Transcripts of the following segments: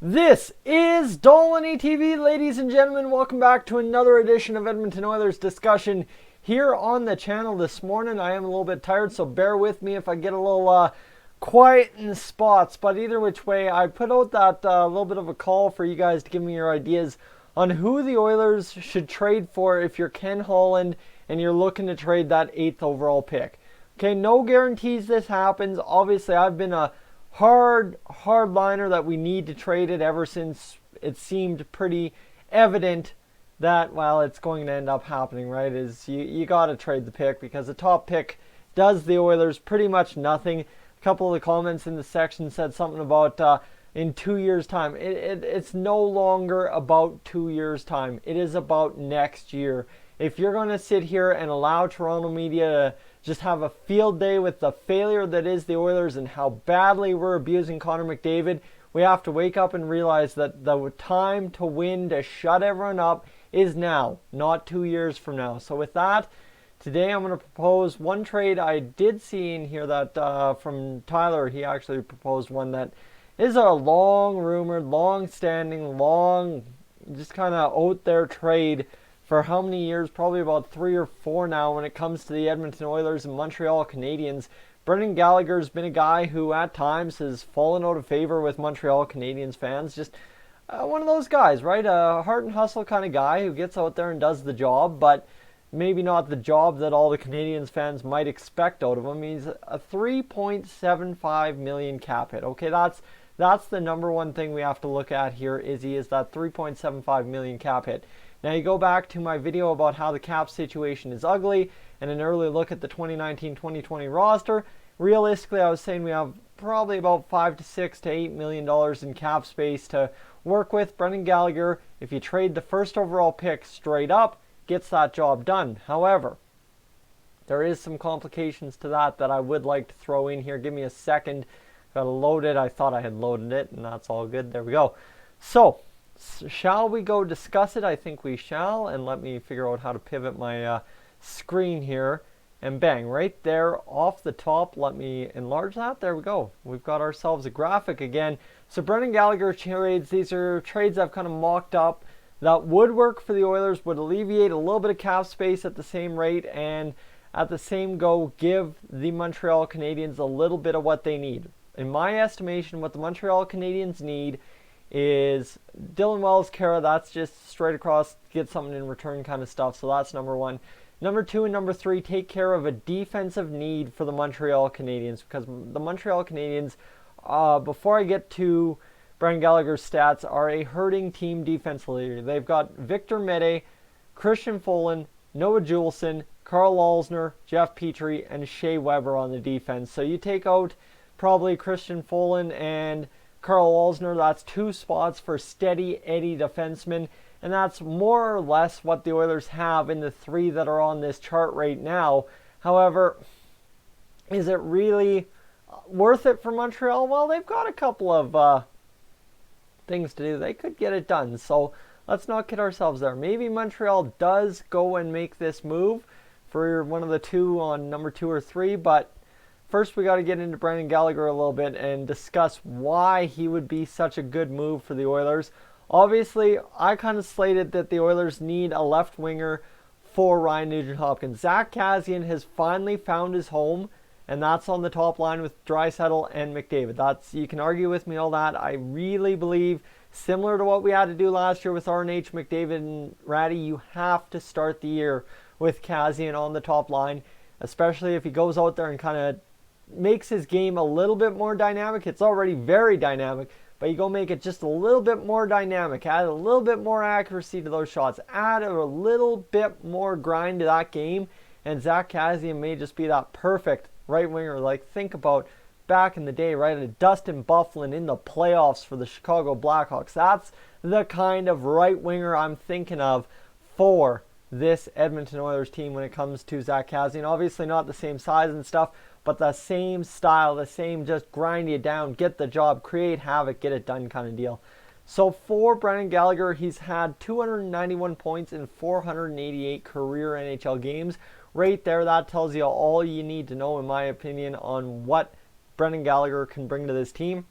This is Dolan ATV, ladies and gentlemen. Welcome back to another edition of Edmonton Oilers discussion here on the channel this morning. I am a little bit tired, so bear with me if I get a little quiet in spots. But either which way, I put out that little bit of a call for you guys to give me your ideas on who the Oilers should trade for if you're Ken Holland and you're looking to trade that 8th overall pick. Okay, no guarantees this happens. Obviously, I've been a hardliner that we need to trade it ever since it seemed pretty evident that, well, it's going to end up happening, right? Is you got to trade the pick because the top pick does the Oilers pretty much nothing. A couple of the comments in the section said something about in 2 years' time. It's no longer about 2 years' time. It is about next year. If you're going to sit here and allow Toronto media to just have a field day with the failure that is the Oilers and how badly we're abusing Connor McDavid, we have to wake up and realize that the time to win, to shut everyone up, is now, not 2 years from now. So with that, today I'm going to propose one trade I did see in here that from Tyler. He actually proposed one that is a long-rumored, long-standing, just kind of out there trade for how many years? Probably about 3 or 4 now when it comes to the Edmonton Oilers and Montreal Canadiens. Brendan Gallagher's been a guy who at times has fallen out of favor with Montreal Canadiens fans. Just one of those guys, right? A heart and hustle kind of guy who gets out there and does the job, but maybe not the job that all the Canadiens fans might expect out of him. He's a $3.75 million cap hit. Okay, that's the number one thing we have to look at here. He is that $3.75 million cap hit. Now you go back to my video about how the cap situation is ugly and an early look at the 2019-2020 roster. Realistically, I was saying we have probably about $5 to $6 to $8 million in cap space to work with. Brendan Gallagher, if you trade the first overall pick straight up, gets that job done. However, there is some complications to that I would like to throw in here. Give me a second. Got to load it. I thought I had loaded it, and that's all good. There we go. So, shall we go discuss it? I think we shall. And let me figure out how to pivot my screen here. And bang, right there off the top. Let me enlarge that. There we go. We've got ourselves a graphic again. So Brendan Gallagher trades. These are trades I've kind of mocked up that would work for the Oilers, would alleviate a little bit of cap space at the same rate, and at the same go give the Montreal Canadiens a little bit of what they need. In my estimation, what the Montreal Canadiens need is Dylan Wells, Kara. That's just straight across, get something in return kind of stuff. So that's number one. Number two and number three, take care of a defensive need for the Montreal Canadiens, because the Montreal Canadiens, before I get to Brendan Gallagher's stats, are a hurting team defensively. They've got Victor Mete, Christian Folin, Noah Juleson, Carl Alsner, Jeff Petrie, and Shea Weber on the defense. So you take out probably Christian Folin and Carl Alsner. That's 2 spots for steady Eddie defensemen, and that's more or less what the Oilers have in the 3 that are on this chart right now. However, is it really worth it for Montreal? Well, they've got a couple of things to do. They could get it done, so let's not kid ourselves there. Maybe Montreal does go and make this move for one of the 2 on number 2 or 3, but first, we got to get into Brendan Gallagher a little bit and discuss why he would be such a good move for the Oilers. Obviously, I kind of slated that the Oilers need a left winger for Ryan Nugent-Hopkins. Zach Kassian has finally found his home, and that's on the top line with Draisaitl and McDavid. You can argue with me all that. I really believe, similar to what we had to do last year with RNH, McDavid, and Ratty, you have to start the year with Kassian on the top line, especially if he goes out there and kind of makes his game a little bit more dynamic. It's already very dynamic, but you go make it just a little bit more dynamic, add a little bit more accuracy to those shots, add a little bit more grind to that game, and Zach Kassian may just be that perfect right winger. Like, think about back in the day, right, a Dustin Byfuglien in the playoffs for the Chicago Blackhawks. That's the kind of right winger I'm thinking of for this Edmonton Oilers team when it comes to Zach Kassian. Obviously not the same size and stuff, but the same style, the same just grind you down, get the job, create havoc, get it done kind of deal. So for Brendan Gallagher, he's had 291 points in 488 career NHL games. Right there, that tells you all you need to know, in my opinion, on what Brendan Gallagher can bring to this team.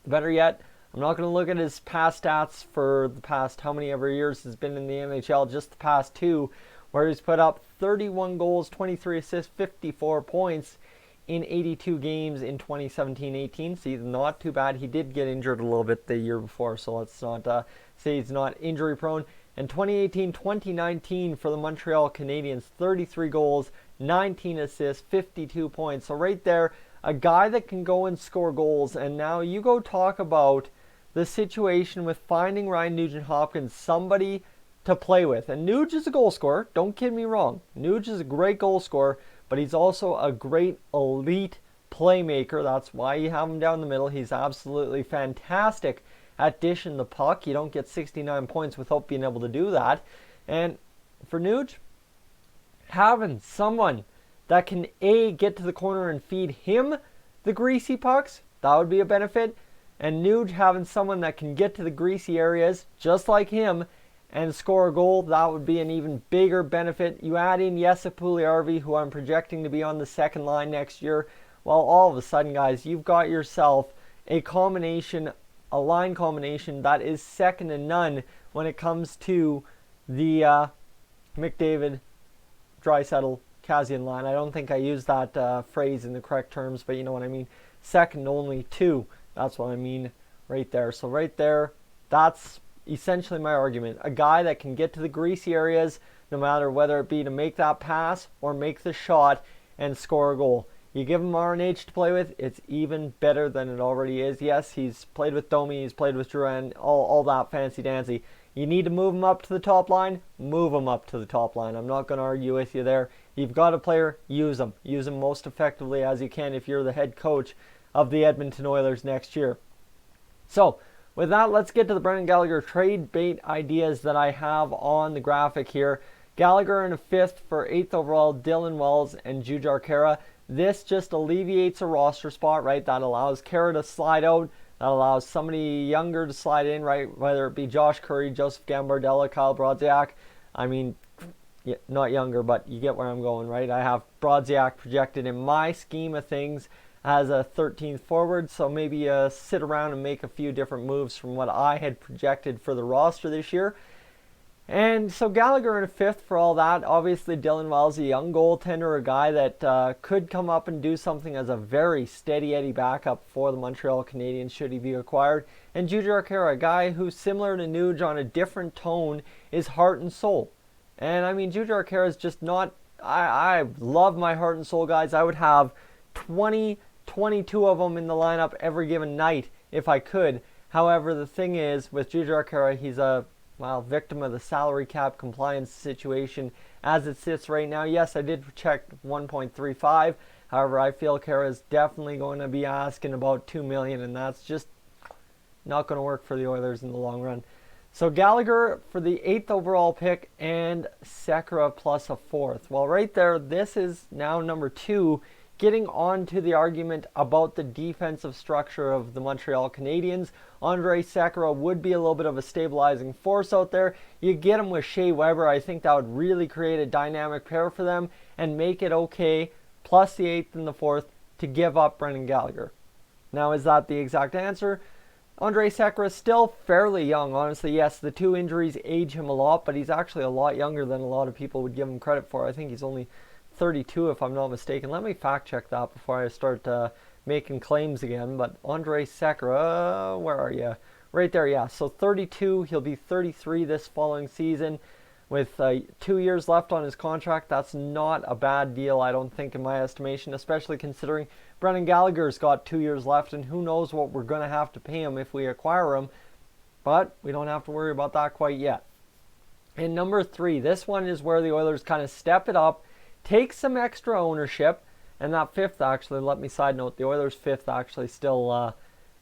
Better yet, I'm not going to look at his past stats for the past how many ever years he's been in the NHL, just the past 2, where he's put up 31 goals, 23 assists, 54 points in 82 games in 2017-18. So he's not too bad. He did get injured a little bit the year before, so let's not say he's not injury prone. And 2018-2019 for the Montreal Canadiens, 33 goals, 19 assists, 52 points. So right there, a guy that can go and score goals. And now you go talk about the situation with finding Ryan Nugent-Hopkins somebody to play with. And Nuge is a goal scorer. Don't kid me wrong. Nuge is a great goal scorer, but he's also a great elite playmaker. That's why you have him down the middle. He's absolutely fantastic at dishing the puck. You don't get 69 points without being able to do that. And for Nuge, having someone that can get to the corner and feed him the greasy pucks, that would be a benefit. And Nuge having someone that can get to the greasy areas just like him and score a goal, that would be an even bigger benefit. You add in Jesse Puljujärvi, who I'm projecting to be on the second line next year. Well, all of a sudden, guys, you've got yourself a line combination that is second to none when it comes to the McDavid, Draisaitl, Kassian line. I don't think I used that phrase in the correct terms, but you know what I mean. Second only to. That's what I mean right there. So right there, that's essentially my argument. A guy that can get to the greasy areas, no matter whether it be to make that pass or make the shot and score a goal. You give him RNH to play with, it's even better than it already is. Yes, he's played with Domi, he's played with Duran, all that fancy-dancy. You need to move him up to the top line, move him up to the top line. I'm not going to argue with you there. You've got a player, use him. Use him most effectively as you can if you're the head coach of the Edmonton Oilers next year. So, with that, let's get to the Brendan Gallagher trade bait ideas that I have on the graphic here. Gallagher in a 5th for 8th overall, Dylan Wells and Jujhar Khaira. This just alleviates a roster spot, right? That allows Khaira to slide out. That allows somebody younger to slide in, right? Whether it be Josh Curry, Joseph Gambardella, Kyle Brodziak. I mean, yeah, not younger, but you get where I'm going, right? I have Brodziak projected in my scheme of things as a 13th forward, so maybe sit around and make a few different moves from what I had projected for the roster this year. And so Gallagher in a 5th for all that. Obviously Dylan Wells, a young goaltender, a guy that could come up and do something as a very steady Eddie backup for the Montreal Canadiens should he be acquired. And Jujhar Khaira, a guy who's similar to Nuge on a different tone, is heart and soul. And I mean, Jujhar Khaira is just not... I love my heart and soul guys. I would have 22 of them in the lineup every given night if I could. However, the thing is, with Jujhar Khaira, he's a victim of the salary cap compliance situation as it sits right now. Yes, I did check 1.35. However, I feel Khaira is definitely going to be asking about $2 million, and that's just not going to work for the Oilers in the long run. So Gallagher for the 8th overall pick and Sekera plus a 4th. Well, right there, this is now number 2. Getting on to the argument about the defensive structure of the Montreal Canadiens. Andrej Sekera would be a little bit of a stabilizing force out there. You get him with Shea Weber. I think that would really create a dynamic pair for them and make it okay, plus the 8th and the 4th, to give up Brendan Gallagher. Now, is that the exact answer? Andrej Sekera is still fairly young, honestly. Yes, the 2 injuries age him a lot, but he's actually a lot younger than a lot of people would give him credit for. I think he's only 32 if I'm not mistaken. Let me fact check that before I start making claims again. But Andrej Sekera, where are you? Right there, yeah. So 32, he'll be 33 this following season with 2 years left on his contract. That's not a bad deal, I don't think, in my estimation, especially considering Brendan Gallagher's got 2 years left, and who knows what we're going to have to pay him if we acquire him. But we don't have to worry about that quite yet. And number 3, this one is where the Oilers kind of step it up, take some extra ownership, and that 5th actually, let me side note, the Oilers' 5th actually still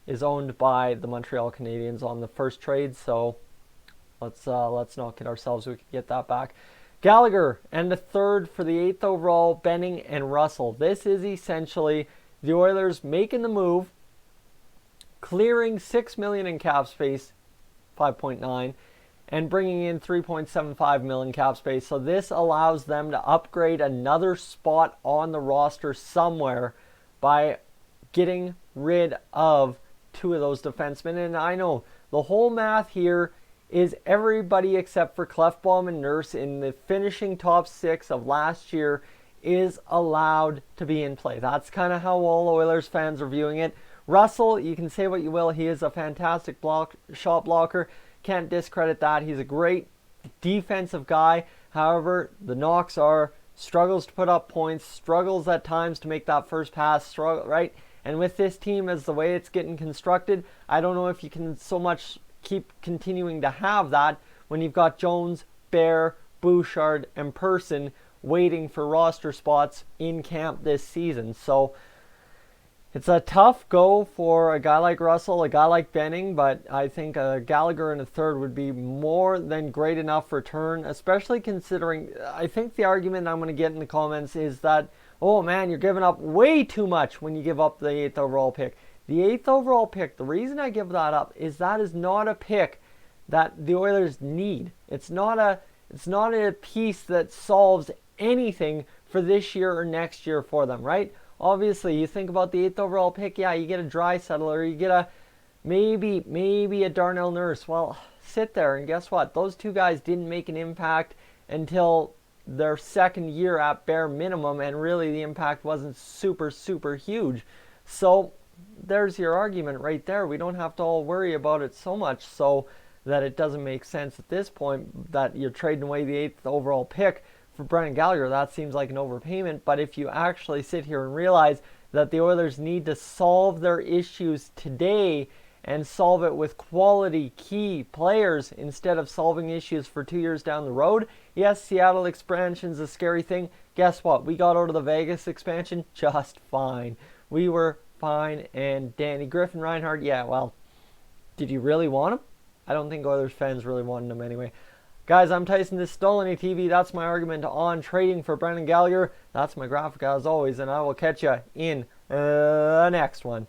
is owned by the Montreal Canadiens on the first trade, so let's not kid ourselves, we could get that back. Gallagher and the 3rd for the 8th overall, Benning and Russell. This is essentially the Oilers making the move, clearing $6 million in cap space, 5.9, and bringing in $3.75 million cap space. So this allows them to upgrade another spot on the roster somewhere by getting rid of two of those defensemen. And I know the whole math here is everybody except for Clefbaum and Nurse in the finishing top 6 of last year is allowed to be in play. That's kind of how all Oilers fans are viewing it. Russell, you can say what you will, he is a fantastic shot blocker. Can't discredit that. He's a great defensive guy. However, the knocks are struggles to put up points, struggles at times to make that first pass, right? And with this team as the way it's getting constructed, I don't know if you can so much keep continuing to have that when you've got Jones, Bear, Bouchard, and Person waiting for roster spots in camp this season. So it's a tough go for a guy like Russell, a guy like Benning, but I think Gallagher in a third would be more than great enough return, especially considering, I think the argument I'm going to get in the comments is that, oh man, you're giving up way too much when you give up the 8th overall pick. The 8th overall pick, the reason I give that up is that is not a pick that the Oilers need. It's not a piece that solves anything for this year or next year for them, right? Obviously, you think about the 8th overall pick, yeah, you get a Draisaitl or you get a maybe a Darnell Nurse. Well, sit there and guess what? Those two guys didn't make an impact until their second year at bare minimum, and really the impact wasn't super huge. So there's your argument right there. We don't have to all worry about it so much so that it doesn't make sense at this point that you're trading away the 8th overall pick for Brendan Gallagher. That seems like an overpayment, but if you actually sit here and realize that the Oilers need to solve their issues today and solve it with quality key players instead of solving issues for 2 years down the road. Yes, Seattle expansion's a scary thing. Guess what? We got out of the Vegas expansion just fine. We were fine, and Danny Griffin, Reinhardt, yeah, well, did you really want him? I don't think Oilers fans really wanted him anyway. Guys, I'm Tyson. This is Stolen TV. That's my argument on trading for Brendan Gallagher. That's my graphic as always, and I will catch you in the next one.